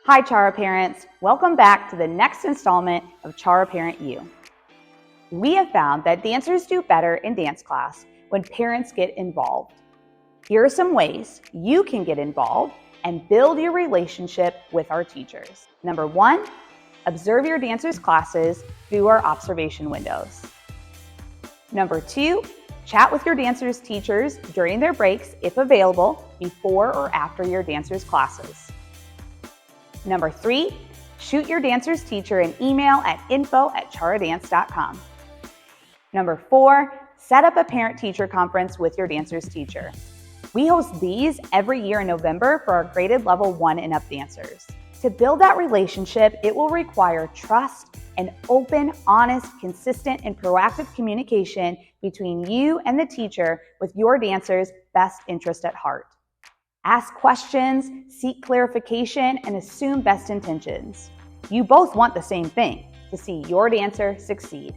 Hi, Chara parents. Welcome back to the next installment of Chara Parent U. We have found that dancers do better in dance class when parents get involved. Here are some ways you can get involved and build your relationship with our teachers. Number 1, observe your dancers' classes through our observation windows. Number 2, chat with your dancers' teachers during their breaks, if available, before or after your dancers' classes. Number 3, shoot your dancer's teacher an email at info@charadance.com. Number 4, set up a parent-teacher conference with your dancer's teacher. We host these every year in November for our graded level 1 and up dancers. To build that relationship, it will require trust and open, honest, consistent, and proactive communication between you and the teacher with your dancer's best interest at heart. Ask questions, seek clarification, and assume best intentions. You both want the same thing, to see your dancer succeed.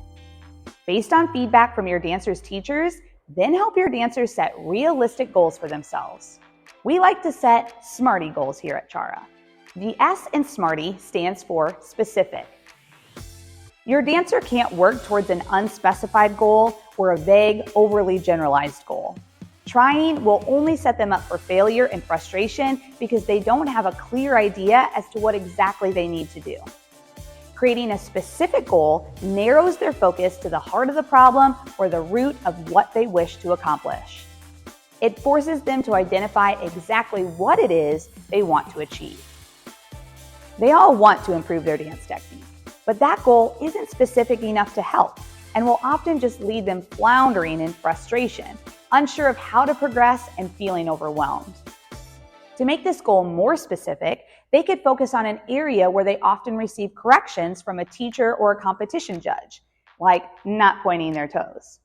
Based on feedback from your dancer's teachers, then help your dancers set realistic goals for themselves. We like to set SMARTY goals here at Chara. The S in SMARTY stands for specific. Your dancer can't work towards an unspecified goal or a vague, overly generalized goal. Trying will only set them up for failure and frustration because they don't have a clear idea as to what exactly they need to do. Creating a specific goal narrows their focus to the heart of the problem or the root of what they wish to accomplish. It forces them to identify exactly what it is they want to achieve. They all want to improve their dance technique, but that goal isn't specific enough to help and will often just lead them floundering in frustration, unsure of how to progress and feeling overwhelmed. To make this goal more specific, they could focus on an area where they often receive corrections from a teacher or a competition judge, like not pointing their toes.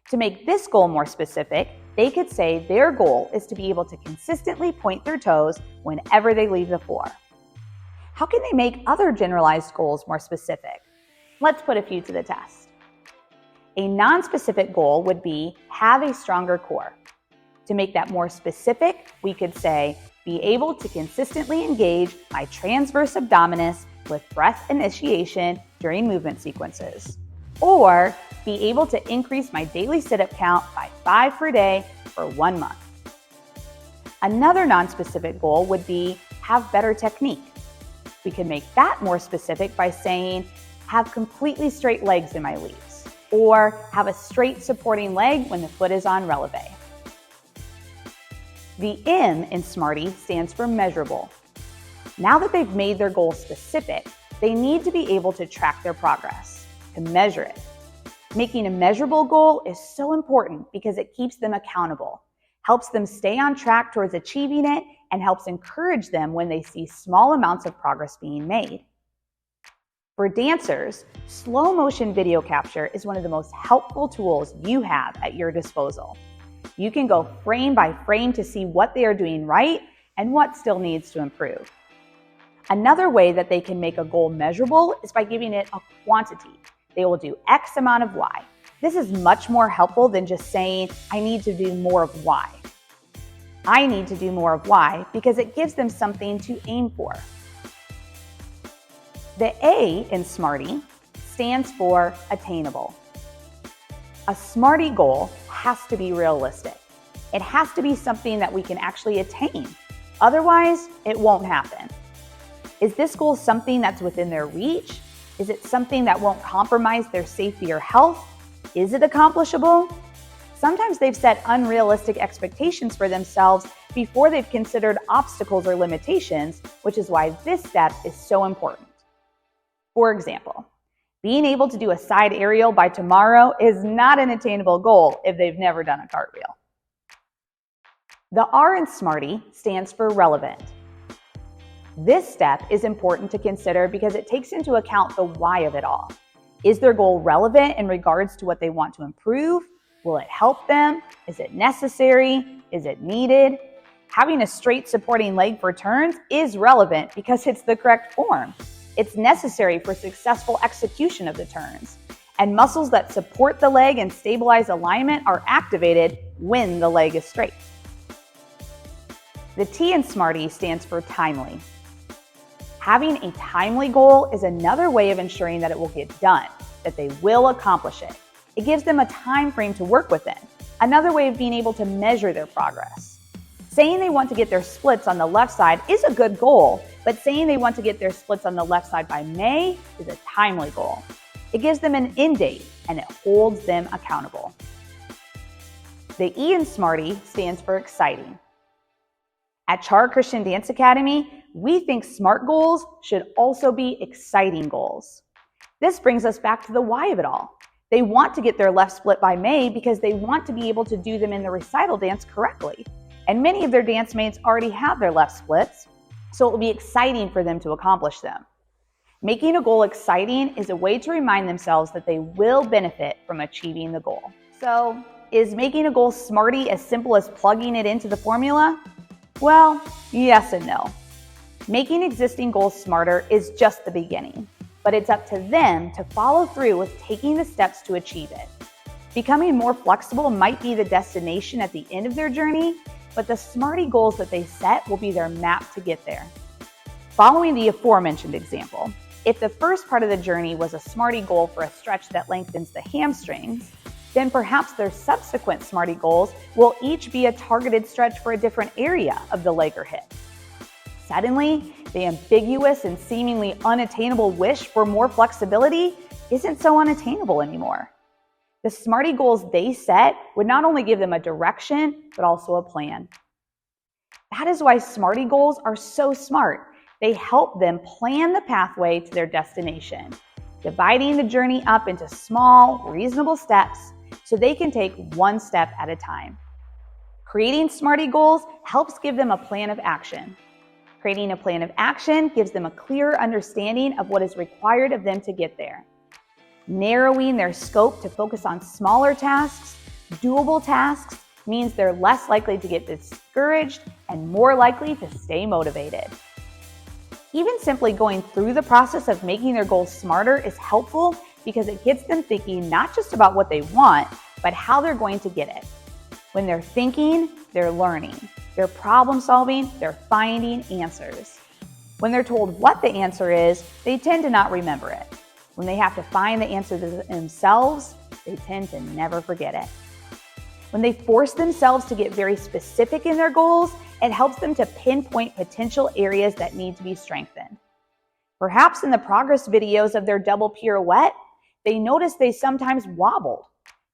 To make this goal more specific, they could say their goal is to be able to consistently point their toes whenever they leave the floor. How can they make other generalized goals more specific? Let's put a few to the test. A non-specific goal would be have a stronger core. To make that more specific, we could say, be able to consistently engage my transverse abdominis with breath initiation during movement sequences. Or be able to increase my daily sit-up count by 5 per day for 1 month. Another non-specific goal would be have better technique. We could make that more specific by saying, have completely straight legs in my leaves, or have a straight supporting leg when the foot is on releve. The M in SMARTY stands for measurable. Now that they've made their goal specific, they need to be able to track their progress, to measure it. Making a measurable goal is so important because it keeps them accountable, helps them stay on track towards achieving it, and helps encourage them when they see small amounts of progress being made. For dancers, slow motion video capture is one of the most helpful tools you have at your disposal. You can go frame by frame to see what they are doing right and what still needs to improve. Another way that they can make a goal measurable is by giving it a quantity. They will do X amount of Y. This is much more helpful than just saying, I need to do more of Y. I need to do more of Y because it gives them something to aim for. The A in SMARTY stands for attainable. A SMARTY goal has to be realistic. It has to be something that we can actually attain. Otherwise, it won't happen. Is this goal something that's within their reach? Is it something that won't compromise their safety or health? Is it accomplishable? Sometimes they've set unrealistic expectations for themselves before they've considered obstacles or limitations, which is why this step is so important. For example, being able to do a side aerial by tomorrow is not an attainable goal if they've never done a cartwheel. The R in SMARTY stands for relevant. This step is important to consider because it takes into account the why of it all. Is their goal relevant in regards to what they want to improve? Will it help them? Is it necessary? Is it needed? Having a straight supporting leg for turns is relevant because it's the correct form. It's necessary for successful execution of the turns. And muscles that support the leg and stabilize alignment are activated when the leg is straight. The T in SMARTY stands for timely. Having a timely goal is another way of ensuring that it will get done, that they will accomplish it. It gives them a time frame to work within, another way of being able to measure their progress. Saying they want to get their splits on the left side is a good goal, but saying they want to get their splits on the left side by May is a timely goal. It gives them an end date and it holds them accountable. The E in SMARTY stands for exciting. At Chara Christian Dance Academy, we think SMART goals should also be exciting goals. This brings us back to the why of it all. They want to get their left split by May because they want to be able to do them in the recital dance correctly. And many of their dance mates already have their left splits, so it will be exciting for them to accomplish them. Making a goal exciting is a way to remind themselves that they will benefit from achieving the goal. So, is making a goal SMARTY as simple as plugging it into the formula? Well, yes and no. Making existing goals smarter is just the beginning, but it's up to them to follow through with taking the steps to achieve it. Becoming more flexible might be the destination at the end of their journey, but the SMARTY goals that they set will be their map to get there. Following the aforementioned example, if the first part of the journey was a SMARTY goal for a stretch that lengthens the hamstrings, then perhaps their subsequent SMARTY goals will each be a targeted stretch for a different area of the leg or hip. Suddenly, the ambiguous and seemingly unattainable wish for more flexibility isn't so unattainable anymore. The SMARTY goals they set would not only give them a direction, but also a plan. That is why SMARTY goals are so smart. They help them plan the pathway to their destination, dividing the journey up into small, reasonable steps so they can take one step at a time. Creating SMARTY goals helps give them a plan of action. Creating a plan of action gives them a clearer understanding of what is required of them to get there. Narrowing their scope to focus on smaller tasks, doable tasks, means they're less likely to get discouraged and more likely to stay motivated. Even simply going through the process of making their goals smarter is helpful because it gets them thinking not just about what they want, but how they're going to get it. When they're thinking, they're learning. They're problem solving, they're finding answers. When they're told what the answer is, they tend to not remember it. When they have to find the answer themselves, they tend to never forget it. When they force themselves to get very specific in their goals, it helps them to pinpoint potential areas that need to be strengthened. Perhaps in the progress videos of their double pirouette, they noticed they sometimes wobbled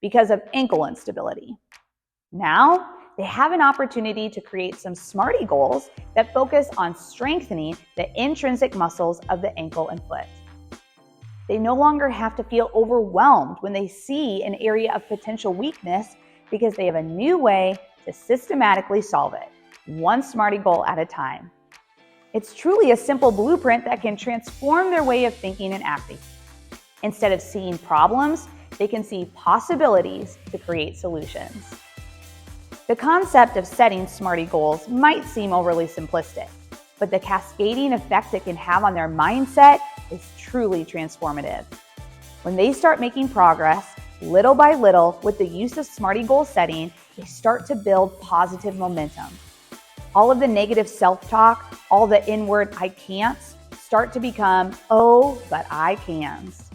because of ankle instability. Now, they have an opportunity to create some SMARTY goals that focus on strengthening the intrinsic muscles of the ankle and foot. They no longer have to feel overwhelmed when they see an area of potential weakness because they have a new way to systematically solve it, one SMARTY goal at a time. It's truly a simple blueprint that can transform their way of thinking and acting. Instead of seeing problems, they can see possibilities to create solutions. The concept of setting SMARTY goals might seem overly simplistic, but the cascading effect it can have on their mindset is truly transformative. When they start making progress, little by little, with the use of SMARTY goal setting, they start to build positive momentum. All of the negative self-talk, all the inward I can'ts, start to become, oh, but I cans.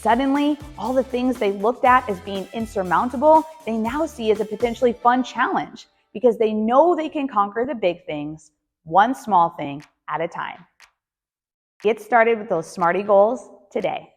Suddenly, all the things they looked at as being insurmountable, they now see as a potentially fun challenge because they know they can conquer the big things, one small thing at a time. Get started with those SMARTY goals today.